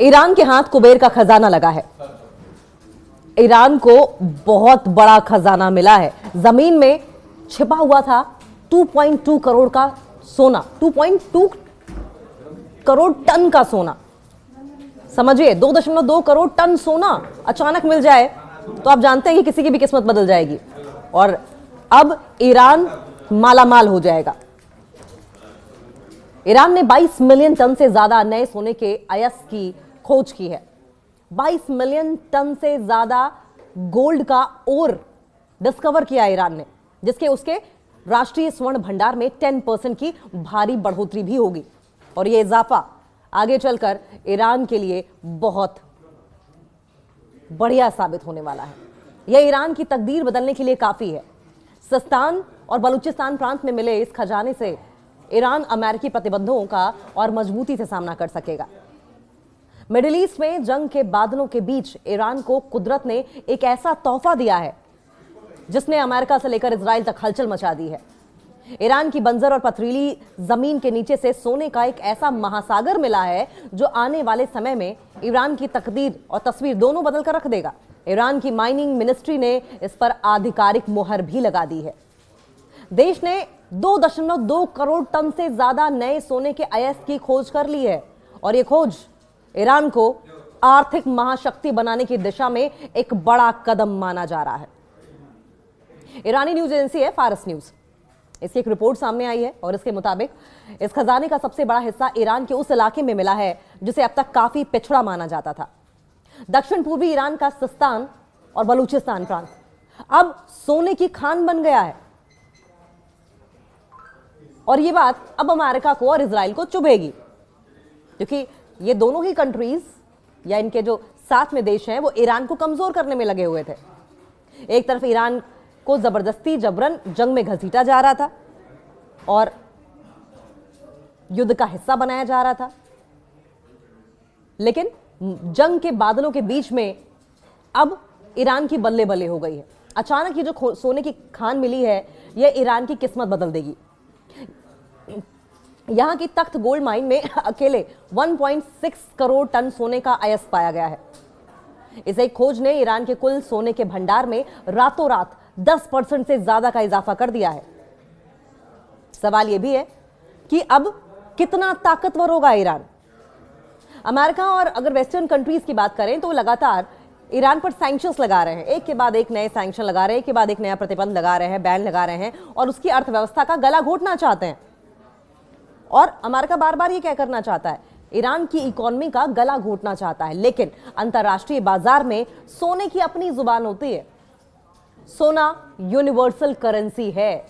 Iran के हाथ कुबेर का खजाना लगा है। ईरान को बहुत बड़ा खजाना मिला है। जमीन में छिपा हुआ था 2.2 करोड़ का सोना, 2.2 करोड़ टन का सोना। समझिए, 2.2 करोड़ टन सोना अचानक मिल जाए तो आप जानते हैं कि किसी की भी किस्मत बदल जाएगी और अब ईरान मालामाल हो जाएगा। ईरान ने 22 मिलियन टन से ज्यादा नए सोने के अयस्क की खोज की है। 22 मिलियन टन से ज्यादा गोल्ड का ओर डिस्कवर किया ईरान ने, जिसके उसके राष्ट्रीय स्वर्ण भंडार में 10% की भारी बढ़ोतरी भी होगी और यह इजाफा आगे चलकर ईरान के लिए बहुत बढ़िया साबित होने वाला है। यह ईरान की तकदीर बदलने के लिए काफी है। सिस्तान और बलूचिस्तान प्रांत में मिले इस खजाने से ईरान अमेरिकी प्रतिबंधों का और मजबूती से सामना कर सकेगा। मिडिल ईस्ट में जंग के बादलों के बीच ईरान को कुदरत ने एक ऐसा तोहफा दिया है जिसने अमेरिका से लेकर इजराइल तक हलचल मचा दी है। ईरान की बंजर और पथरीली जमीन के नीचे से सोने का एक ऐसा महासागर मिला है जो आने वाले समय में ईरान की तकदीर और तस्वीर दोनों बदल कर रख देगा। ईरान की माइनिंग मिनिस्ट्री ने इस पर आधिकारिक मुहर भी लगा दी है। देश ने 2.2 करोड़ टन से ज्यादा नए सोने के अयस्क की खोज कर ली है और यह खोज ईरान को आर्थिक महाशक्ति बनाने की दिशा में एक बड़ा कदम माना जा रहा है। ईरानी न्यूज एजेंसी है फारस न्यूज, इसकी एक रिपोर्ट सामने आई है और इसके मुताबिक इस खजाने का सबसे बड़ा हिस्सा ईरान के उस इलाके में मिला है जिसे अब तक काफी पिछड़ा माना जाता था। दक्षिण पूर्वी ईरान का सिस्तान और बलूचिस्तान प्रांत अब सोने की खान बन गया है और यह बात अब अमेरिका को और इजराइल को चुभेगी, क्योंकि ये दोनों ही कंट्रीज या इनके जो साथ में देश हैं वो ईरान को कमजोर करने में लगे हुए थे। एक तरफ ईरान को जबरदस्ती जबरन जंग में घसीटा जा रहा था और युद्ध का हिस्सा बनाया जा रहा था, लेकिन जंग के बादलों के बीच में अब ईरान की बल्ले बल्ले हो गई है। अचानक ये जो सोने की खान मिली है यह ईरान की किस्मत बदल देगी। यहां की तख्त गोल्ड माइन में अकेले 1.6 करोड़ टन सोने का अयस्क पाया गया है। इस एक खोज ने ईरान के कुल सोने के भंडार में रातों रात 10% से ज्यादा का इजाफा कर दिया है। सवाल यह भी है कि अब कितना ताकतवर होगा ईरान। अमेरिका और अगर वेस्टर्न कंट्रीज की बात करें तो लगातार ईरान पर सैंक्शंस लगा रहे हैं, एक के बाद एक नए सैंक्शन लगा रहे हैं, एक के बाद एक नया प्रतिबंध लगा रहे हैं, बैन लगा रहे हैं और उसकी अर्थव्यवस्था का गला घोटना चाहते हैं। और अमेरिका बार बार ये क्या करना चाहता है, ईरान की इकोनॉमी का गला घोटना चाहता है। लेकिन अंतरराष्ट्रीय बाजार में सोने की अपनी जुबान होती है। सोना यूनिवर्सल करेंसी है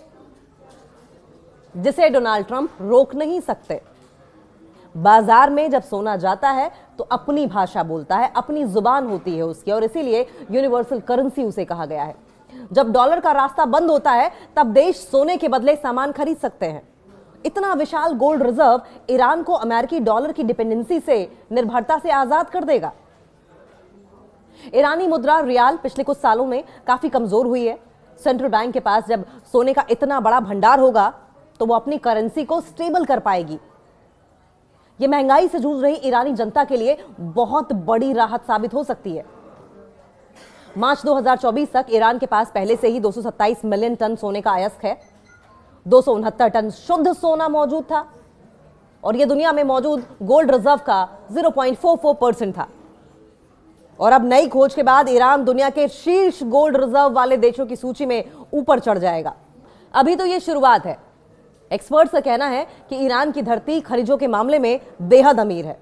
जिसे डोनाल्ड ट्रंप रोक नहीं सकते। बाजार में जब सोना जाता है तो अपनी भाषा बोलता है, अपनी जुबान होती है उसकी और इसीलिए यूनिवर्सल करेंसी उसे कहा गया है। जब डॉलर का रास्ता बंद होता है तब देश सोने के बदले सामान खरीद सकते हैं। इतना विशाल गोल्ड रिजर्व ईरान को अमेरिकी डॉलर की डिपेंडेंसी से, निर्भरता से आजाद कर देगा। ईरानी मुद्रा रियाल पिछले कुछ सालों में काफी कमजोर हुई है। सेंट्रल बैंक के पास जब सोने का इतना बड़ा भंडार होगा तो वो अपनी करेंसी को स्टेबल कर पाएगी। यह महंगाई से जूझ रही ईरानी जनता के लिए बहुत बड़ी राहत साबित हो सकती है। मार्च 2024 तक ईरान के पास पहले से ही 227 मिलियन टन सोने का अयस्क है। 269 टन शुद्ध सोना मौजूद था और यह दुनिया में मौजूद गोल्ड रिजर्व का 0.44% था। और अब नई खोज के बाद ईरान दुनिया के शीर्ष गोल्ड रिजर्व वाले देशों की सूची में ऊपर चढ़ जाएगा। अभी तो यह शुरुआत है। एक्सपर्ट्स का कहना है कि ईरान की धरती खनिजों के मामले में बेहद अमीर है,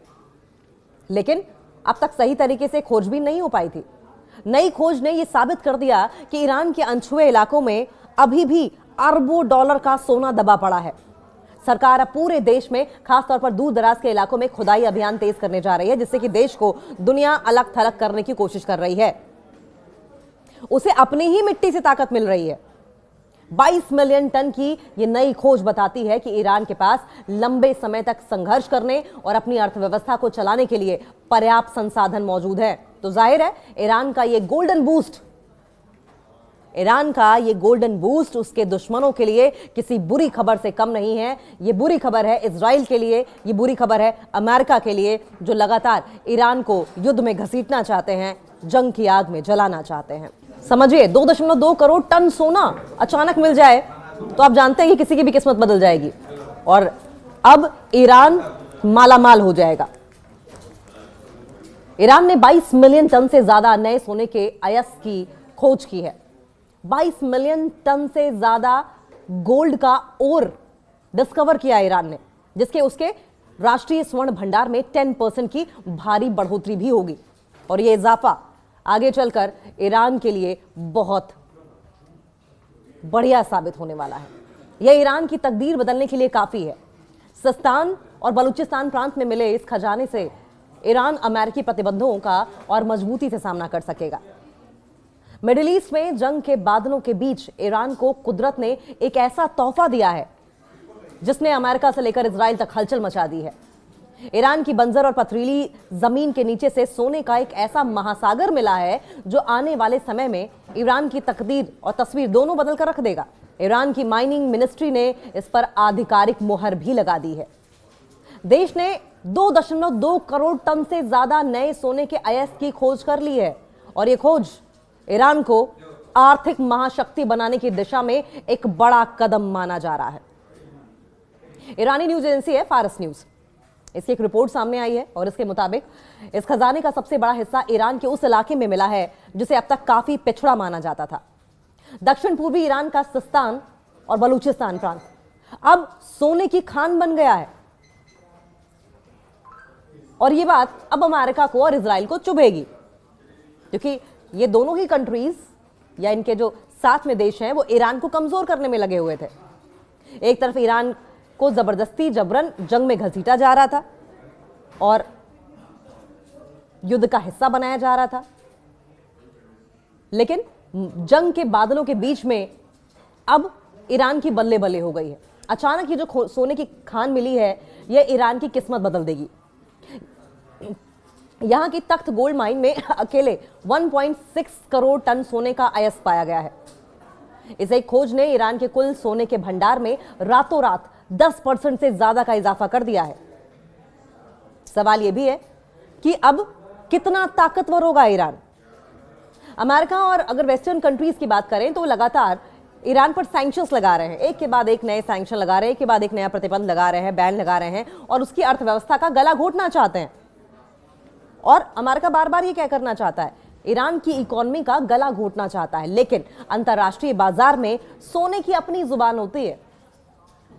लेकिन अब तक सही तरीके से खोजबीन नहीं हो पाई थी। नई खोज ने यह साबित कर दिया कि ईरान के अनछुए इलाकों में अभी भी अरबों डॉलर का सोना दबा पड़ा है। सरकार अब पूरे देश में, खासतौर पर दूर दराज के इलाकों में खुदाई अभियान तेज करने जा रही है, जिससे कि देश को दुनिया अलग थलग करने की कोशिश कर रही है। उसे अपनी ही मिट्टी से ताकत मिल रही है। 22 मिलियन टन की यह नई खोज बताती है कि ईरान के पास लंबे समय तक संघर्ष करने और अपनी अर्थव्यवस्था को चलाने के लिए पर्याप्त संसाधन मौजूद है। तो जाहिर है ईरान का यह गोल्डन बूस्ट ईरान का ये गोल्डन बूस्ट उसके दुश्मनों के लिए किसी बुरी खबर से कम नहीं है। ये बुरी खबर है इजराइल के लिए, ये बुरी खबर है अमेरिका के लिए, जो लगातार ईरान को युद्ध में घसीटना चाहते हैं, जंग की आग में जलाना चाहते हैं। समझिए 2.2 करोड़ टन सोना अचानक मिल जाए तो आप जानते हैं कि किसी की भी किस्मत बदल जाएगी और अब ईरान मालामाल हो जाएगा। ईरान ने 22 मिलियन टन से ज्यादा नए सोने के अयस्क की खोज की है। 22 मिलियन टन से ज्यादा गोल्ड का ओर डिस्कवर किया ईरान ने, जिसके उसके राष्ट्रीय स्वर्ण भंडार में 10% की भारी बढ़ोतरी भी होगी और यह इजाफा आगे चलकर ईरान के लिए बहुत बढ़िया साबित होने वाला है। यह ईरान की तकदीर बदलने के लिए काफी है। सिस्तान और बलूचिस्तान प्रांत में मिले इस खजाने से ईरान अमेरिकी प्रतिबंधों का और मजबूती से सामना कर सकेगा। मिडिल ईस्ट में जंग के बादलों के बीच ईरान को कुदरत ने एक ऐसा तोहफा दिया है जिसने अमेरिका से लेकर इजराइल तक हलचल मचा दी है। ईरान की बंजर और पथरीली जमीन के नीचे से सोने का एक ऐसा महासागर मिला है जो आने वाले समय में ईरान की तकदीर और तस्वीर दोनों बदल कर रख देगा। ईरान की माइनिंग मिनिस्ट्री ने इस पर आधिकारिक मुहर भी लगा दी है। देश ने 2.2 करोड़ टन से ज्यादा नए सोने के अयस्क की खोज कर ली है और यह खोज ईरान को आर्थिक महाशक्ति बनाने की दिशा में एक बड़ा कदम माना जा रहा है। ईरानी न्यूज एजेंसी है फारस न्यूज, इसकी एक रिपोर्ट सामने आई है और इसके मुताबिक इस खजाने का सबसे बड़ा हिस्सा ईरान के उस इलाके में मिला है जिसे अब तक काफी पिछड़ा माना जाता था। दक्षिण पूर्वी ईरान का सिस्तान और बलूचिस्तान प्रांत अब सोने की खान बन गया है और यह बात अब अमेरिका को और इजराइल को चुभेगी, क्योंकि ये दोनों ही कंट्रीज या इनके जो साथ में देश हैं वो ईरान को कमजोर करने में लगे हुए थे। एक तरफ ईरान को जबरदस्ती जबरन जंग में घसीटा जा रहा था और युद्ध का हिस्सा बनाया जा रहा था, लेकिन जंग के बादलों के बीच में अब ईरान की बल्ले बल्ले हो गई है। अचानक ये जो सोने की खान मिली है यह ईरान की किस्मत बदल देगी। यहां की तख्त गोल्ड माइन में अकेले 1.6 करोड़ टन सोने का अयस्क पाया गया है। इस एक खोज ने ईरान के कुल सोने के भंडार में रातों रात 10% से ज्यादा का इजाफा कर दिया है। सवाल यह भी है कि अब कितना ताकतवर होगा ईरान। अमेरिका और अगर वेस्टर्न कंट्रीज की बात करें तो लगातार ईरान पर सैंक्शंस लगा रहे हैं, एक के बाद एक नए सैंक्शन लगा रहे हैं, एक के बाद एक नया प्रतिबंध लगा रहे हैं, बैन लगा रहे हैं और उसकी अर्थव्यवस्था का गला घोटना चाहते हैं। और अमेरिका बार बार ये क्या करना चाहता है, ईरान की इकोनॉमी का गला घोटना चाहता है। लेकिन अंतरराष्ट्रीय बाजार में सोने की अपनी जुबान होती है।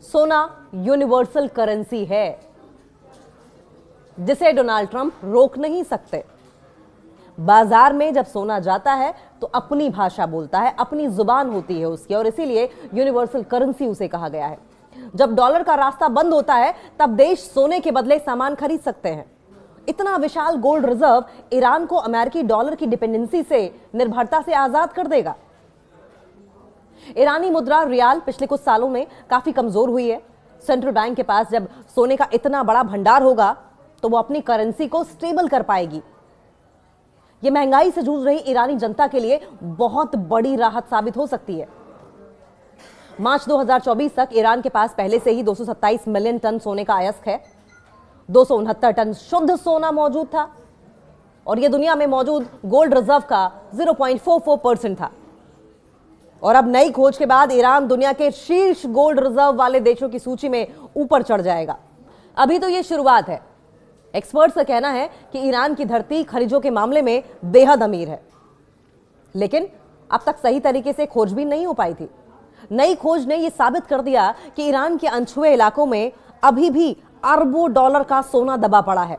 सोना यूनिवर्सल करेंसी है जिसे डोनाल्ड ट्रंप रोक नहीं सकते। बाजार में जब सोना जाता है तो अपनी भाषा बोलता है, अपनी जुबान होती है उसकी, और इसीलिए यूनिवर्सल करेंसी उसे कहा गया है। जब डॉलर का रास्ता बंद होता है तब देश सोने के बदले सामान खरीद सकते हैं। इतना विशाल गोल्ड रिजर्व ईरान को अमेरिकी डॉलर की डिपेंडेंसी से, निर्भरता से आजाद कर देगा। ईरानी मुद्रा रियाल पिछले कुछ सालों में काफी कमजोर हुई है। सेंट्रल बैंक के पास जब सोने का इतना बड़ा भंडार होगा तो वो अपनी करेंसी को स्टेबल कर पाएगी। ये महंगाई से जूझ रही ईरानी जनता के लिए बहुत बड़ी राहत साबित हो सकती है। मार्च 2024 तक ईरान के पास पहले से ही 227 मिलियन टन सोने का अयस्क है। 269 टन शुद्ध सोना मौजूद था और यह दुनिया में मौजूद गोल्ड रिजर्व का 0.44% था। और अब नई खोज के बाद ईरान दुनिया के शीर्ष गोल्ड रिजर्व वाले देशों की सूची में ऊपर चढ़ जाएगा। अभी तो यह शुरुआत है। एक्सपर्ट्स का कहना है कि ईरान की धरती खनिजों के मामले में बेहद अमीर है, लेकिन अब तक सही तरीके से खोजबीन नहीं हो पाई थी। नई खोज ने यह साबित कर दिया कि ईरान के अनछुए इलाकों में अभी भी अरबों डॉलर का सोना दबा पड़ा है।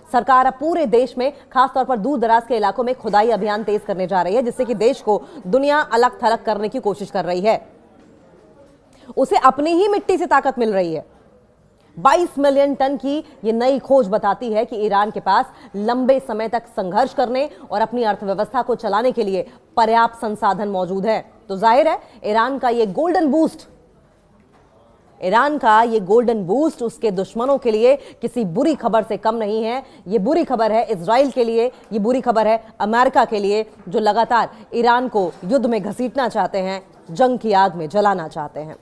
सरकार अब पूरे देश में, खासतौर पर दूर दराज के इलाकों में खुदाई अभियान तेज करने जा रही है, जिससे कि देश को दुनिया अलग थलग करने की कोशिश कर रही है। उसे अपनी ही मिट्टी से ताकत मिल रही है। 22 मिलियन टन की यह नई खोज बताती है कि ईरान के पास लंबे समय तक संघर्ष करने और अपनी अर्थव्यवस्था को चलाने के लिए पर्याप्त संसाधन मौजूद है। तो जाहिर है ईरान का यह गोल्डन बूस्ट ईरान का ये गोल्डन बूस्ट उसके दुश्मनों के लिए किसी बुरी खबर से कम नहीं है। ये बुरी खबर है इजराइल के लिए, ये बुरी खबर है अमेरिका के लिए, जो लगातार ईरान को युद्ध में घसीटना चाहते हैं, जंग की आग में जलाना चाहते हैं।